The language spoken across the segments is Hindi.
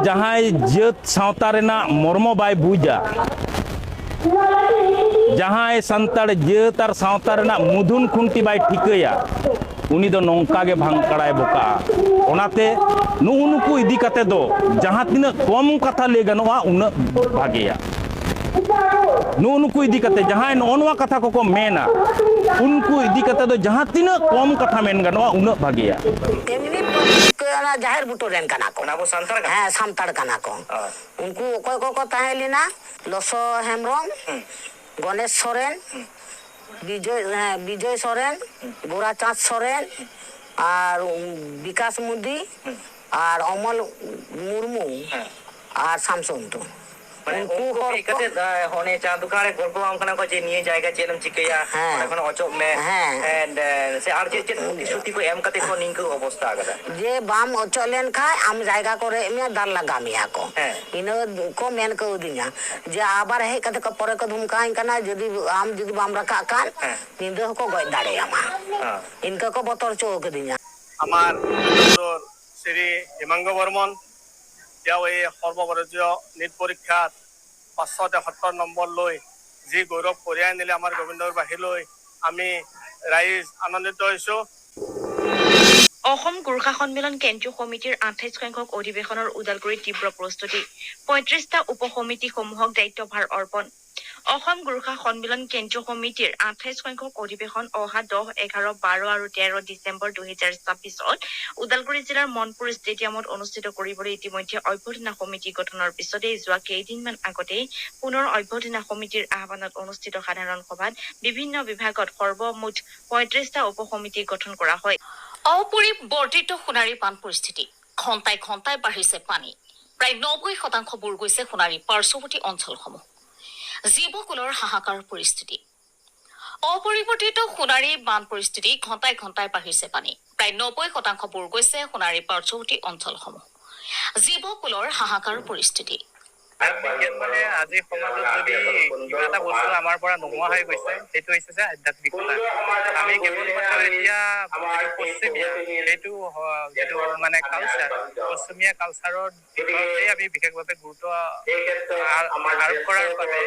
जहां जात सावता रेना मर्म बाय बुझा जहां संताड़ जात और सावता रेना मुधुन खुंटी बाय ठिकया उनी दो नौका के भांगकड़ाय बोका ओनाते नुकु इदी कते दो जहां तीना कम कथा ले गनोआ उना भागेया नुकु इदी कते जहां नोनवा कथा को मेना उनको इदी कते दो जहां तीना कम कथा मेन गनोआ उना भागेया जाहिर बुटो रेन कना को वो संतार का हाँ सामताड़ कना को उनको कोई को ताहेलिना लसो हेमरम गणेश सोरेन विजय सोरेन गोराचाँद सोरेन और विकास मुदी और अमल मुर्मू और शामसुंदर उनको कते होने चांदू कारे गल्प आमकना को जे निये जायगा जेलम चिकया এখন অচক মে এন্ড সে আর যে প্রতিশ্রুতি को एम कते को निंक अवस्था आगदा जे बाम अचलेन खाय आम जायगा करे में दाल लगामिया को इन को मेन को दिया जे आबार हे कते को परे को धुमकाई कना जदी आम जदी बाम रखा कान निंदो को गय दाड़े आमा इनका को बतर चोक दिया আমার শ্রী হিমাঙ্গ বর্মন তেওঁ এই সর্বভারতীয় নিট পরীক্ষাত 577 নম্বৰ লৈ যি গৌৰৱ কঢ়িয়াই আনিলে আমাৰ গোবিন্দবাসীলৈ আমি ৰাইজ আনন্দিত হৈছো। অসম গোৰ্খা সন্মিলন কেন্দ্ৰীয় সমিতিৰ 28 সংখ্যক অধিৱেশনৰ ওদালগুৰি তীব্ৰ প্ৰস্তুতি 35টা উপসমিতি সমূহক দায়িত্বভাৰ অৰ্পণ অসম গোৰ্খা সন্মিলন কেন্দ্ৰীয় সমিতিৰ 28 সংখ্যক অধিৱেশন অহা 10, 11, 12 আৰু 13 ডিচেম্বৰ 2026ত ওদালগুৰি জিলাৰ মনপুৰ ষ্টেডিয়ামত অনুষ্ঠিত কৰিবলৈ ইতিমধ্যে অভ্যৰ্থনা সমিতি গঠনৰ পিছতে যোৱা কেইদিনমান আগতে পুনৰ অভ্যৰ্থনা সমিতিৰ আহ্বানত অনুষ্ঠিত সাধাৰণ সভাত বিভিন্ন বিভাগত সৰ্বমুঠ 35টা উপসমিতি গঠন কৰা হয়। অপৰিৱৰ্তিত সোণাৰী বান পৰিস্থিতি ঘণ্টাই ঘণ্টাই বাঢ়িছে পানী প্ৰায় 90% বুৰ গৈছে সোণাৰী পাৰ্শ্বৱৰ্তী অঞ্চলসমূহ জীৱকুলৰ হাহাকাৰ পৰিস্থিতি অপৰিৱৰ্তিত সোণাৰী বান পৰিস্থিতি ঘণ্টাই ঘণ্টাই বাঢ়িছে পানী প্ৰায় 90% বুৰ গৈছে সোণাৰী পাৰ্শ্বৱৰ্তী অঞ্চলসমূহ জীৱকুলৰ হাহাকাৰ পৰিস্থিতি মানে আজি সমাজত যদি কিবা এটা বস্তু আমাৰ পৰা নোহোৱা হৈ গৈছে সেইটো হৈছে যে আধ্যাত্মিকতা আমি কেৱল মাত্ৰ এতিয়া পশ্চিমীয়া সেইটো যেটো মানে কালচাৰ পশ্চিমীয়া কালচাৰৰ ভিতৰতে আমি বিশেষভাৱে গুৰুত্ব আৰোপ কৰাৰ বাবে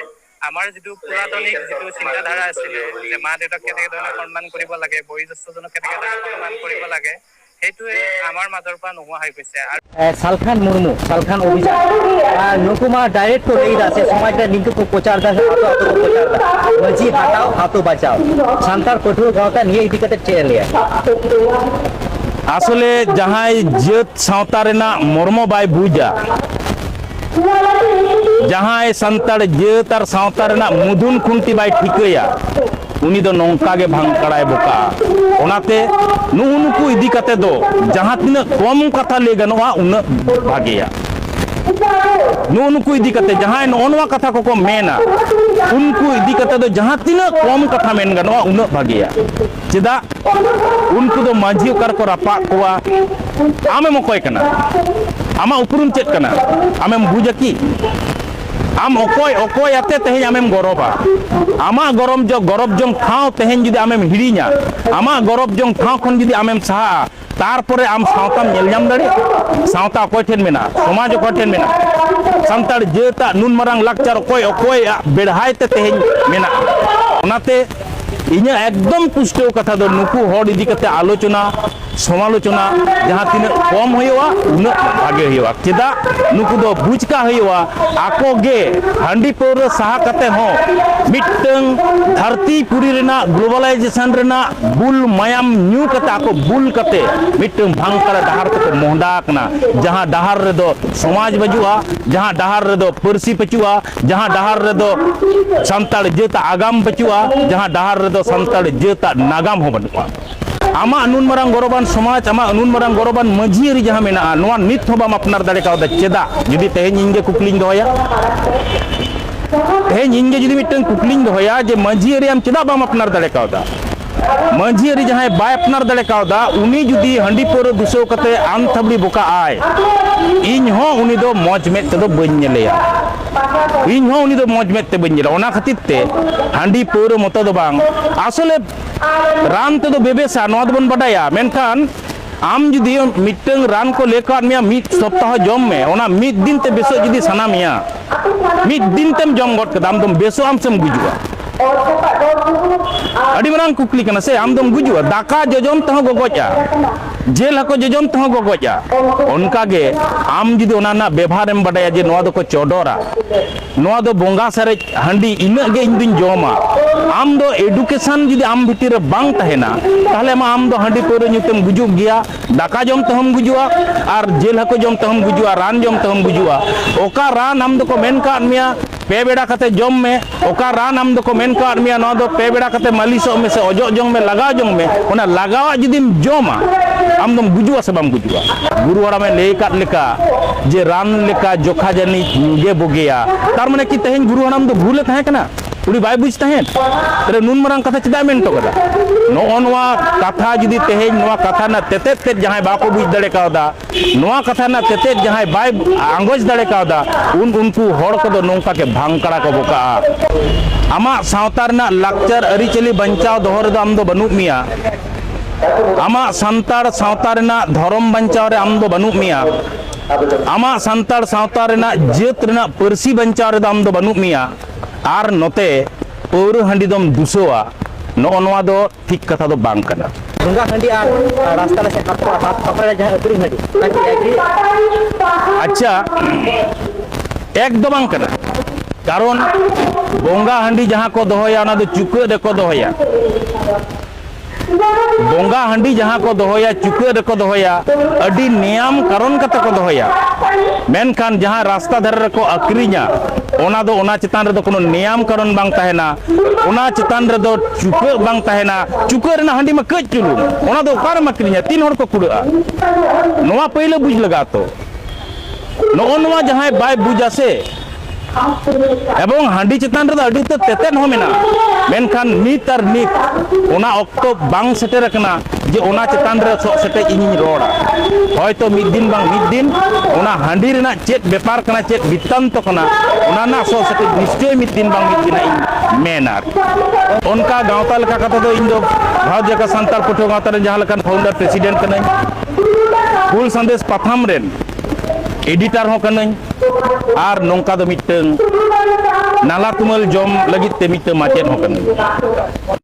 আমাৰ যেটো পুৰাতনিক যেটো চিন্তাধাৰা আছিল যে মা দেউতাক কেনেকৈ ধৰণে সন্মান কৰিব লাগে বয়োজ্যেষ্ঠজনক কেনেকৈ ধৰণে সন্মান কৰিব লাগে সেইটোৱে আমাৰ মাজৰ পৰা নোহোৱা হৈ গৈছে। সালখান মুর্মু সালখান অভিযান আর নকুমা ডাইরেক্ট করে আছে সমাজটা নিংকে को প্রচার দা হাতো को প্রচার দা মজি হাটাও হাতো বাঁচাও সান্তার কঠোর গাওতা নিয়ে ইদি কতে চেলিয়া আসলে জাহাই জাত সাওতা রেনা মর্ম বাই বুঝা जहां संताड़ जात और सावता रेना मुधुन खुंटी बाय ठिकया उनी दो नौका के भांगकड़ाय बोका ओनाते नुकु इदी कते दो जहां तीना कम कथा ले गनोआ उना भागेया नुकु इदी कते जहां नोनवा कथा को मेना उनको इदी कते दो जहां तीना कम कथा मेन गनोआ उना भागेया चेदा उनको दो माझी कर को रापा कोआ आमे मकोय कना आमा उपरुम चेक कना आमेम बुझा की आम अकोय अकोय आते तेहें आमेम गौरबा आमा गौरव जंग ठाव तेहें जुदी आमेम हिड़ीना आमा गौरव जंग ठाव खन जुदी आमेम साहा तारपरे आम सावताम नेलजाम दाड़े सावता अकोय ठेन मेना समाज अकोय ठेन मेना संताड़ जेता नुन मरांग लाकचार अकोय बेढ़ाय ते तेहें मेना ओनाते इन्हें एकदम पुष्टव कथा दो नुकु हर इदी कते आलोचना समालोचना जहाँ तीन कम हुआ उन्ना भागे हुआ चेदा नुकु दो बुझका हुआ आको गे हांडी पौर साहा कते हो मिटंग धरती पुरी रेना ग्लोबलाइजेशन रेना बुल मायाम न्यू कते आको बुल कते मिटंग भांगकड़ा डहार को मोहडा कना जहाँ डहार रे दो समाज बजुआ जहाँ डहार रे दो परसी पचुआ जहाँ डहार रे दो संताड़ जेता आगाम बचुआ जहाँ डहार रे दो संताड़ जेता नागाम हो बनुआ आमा अनुन मरांग गौरवान समाज आमा अनुन मरांग गौरवान मझियरी जहाँ मेना नोआ नित हो बाम अपनार दाड़े कावदा चेदा जुदी तेहें इंगे कुकलिंग दोया तेहें इंगे जुदी मिटन कुकलिंग दोया जे मझियरी आम चेदा बाम अपनार दाड़े कावदा मझियरी जहाँ बाय अपनार दाड़े कावदा उनी जुदी हंडी पोर दुसो कते आम थबड़ी बोका आय इन हो उनी दो मौज में तेदो बइन नेलेया इन हो उनी दो मौज में ते बइन नेला ओना खातिर ते हंडी पोर मतो दो बांग आसले राम ते दो बेबेसा नोआ दो बन बडाया मेनखान आम जुदी मिट्टन रान को लेकर मिया मिट सप्ताह जम में ओना मिट दिन ते बेसो जुदी सना मिया मिट दिन तेम जम गट कदा आम दम बेसो आम सेम गुजुआ अड़ी मरांग कुकली कना से आम दम गुजुआ दाका जजम तह गगोजा जेल हको जजम तह गगोजा उनका गे आम जुदी ओना ना व्यवहार एम बडाया जे नोआ दो को चोडोरा नोआ दो बोंगा सारे हंडी इना गे इन दिन जमा आम दो एडुकेशन जुदी आम भितिर रे बांग तहेना ताहले मा आम दो हंडी कोरे ᱧᱩᱛᱮᱢ गुजुग गया दाका जम तहम गुजुआ और जेल हको जम तहम गुजुआ रान जम तहम गुजुआ ओका रान आम दो को मेन का मिया पे बेड़ा कते जम में ओका रान आम दो को मेन का मिया नो दो पे बेड़ा कते मालिशो में से ओजो जंग में लगा जंग में ओना लगावा जुदीम जमा आम दम गुजुआ से बम गुजुआ गुरु हड़ा में ले काट लेका जे रान लेका जोखा जनी गे बोगेया तार माने कि तेहेन गुरु हड़ाम दो भूले तहे कना उड़ी बाय बुझ तहेन रे नुन मरांग कथा चिदा मेन तो कदा नो नोआ कथा जुदी तेहेन नोआ कथा ना तेतेत ते जहां बाको बुझ दड़े कावदा नोआ कथा ना तेतेत जहां बाय आंगोज दड़े कावदा उनको हड़ को दो नोंका के भांगकड़ा को बोका आमा सावतार ना लाक्चर अरिचली बंचाव दोहर दो आम दो बनु मिया आमा संतार सावतार ना धर्म बंचाव रे आम दो बनु मिया आमा संतार सावतार ना जेत रेना परसी बंचाव रे आम दो बनु मिया आर नोते पौर हंडी दम दुसोआ नो नोआ दो ठीक कथा दो बांग कना गंगा हंडी और रास्ता में से हाथ पकड़ा जहां अग्री हंडी ताकि एग्री अच्छा एकदम बांग कना कारण बोंगा हंडी जहां को दोहोया ओना दो चुके रे को दोहोया बोंगा हंडी जहां को दोहोया चुके रे को दोहोया अडी नियम कारण कते को दोहोया मेनखान जहां रास्ता धरे रे को अक्रिया ओना दो ओना चितान रे दो कोनो नियम कारण बांग तहेना ओना चितान रे दो चुके बांग तहेना चुके रे ना हंडी में कच चुलू ओना दो कार में अक्रिया तीन हर को कुड़ा नोआ पहले बुझ लगा तो नो नोआ जहां बाय बुझा से एवं हांडी चितान रे अडी तो तेतेन हो मेना मेनखान नीत और नीत ओना ऑक्टो बांग सेटर कना जे ओना चितान रे सो सेटे इनी रोड़ा होयतो मिद दिन बांग मिद दिन ओना हांडी रेना चेत व्यापार कना चेत बितांत कना ओना ना सो सेटे निश्चय मिद दिन बांग मिद दिन इन मेनार उनका गांवता लका कथा दो इन दो भारत जका संताल पठो गांवता रे जहां लकान फाउंडर प्रेसिडेंट कना कुल संदेश पाथाम रेन एडिटर हो कना आर नोंका दो मिटंग नाला तुमल जम लगित ते मिटंग माचेन हो कना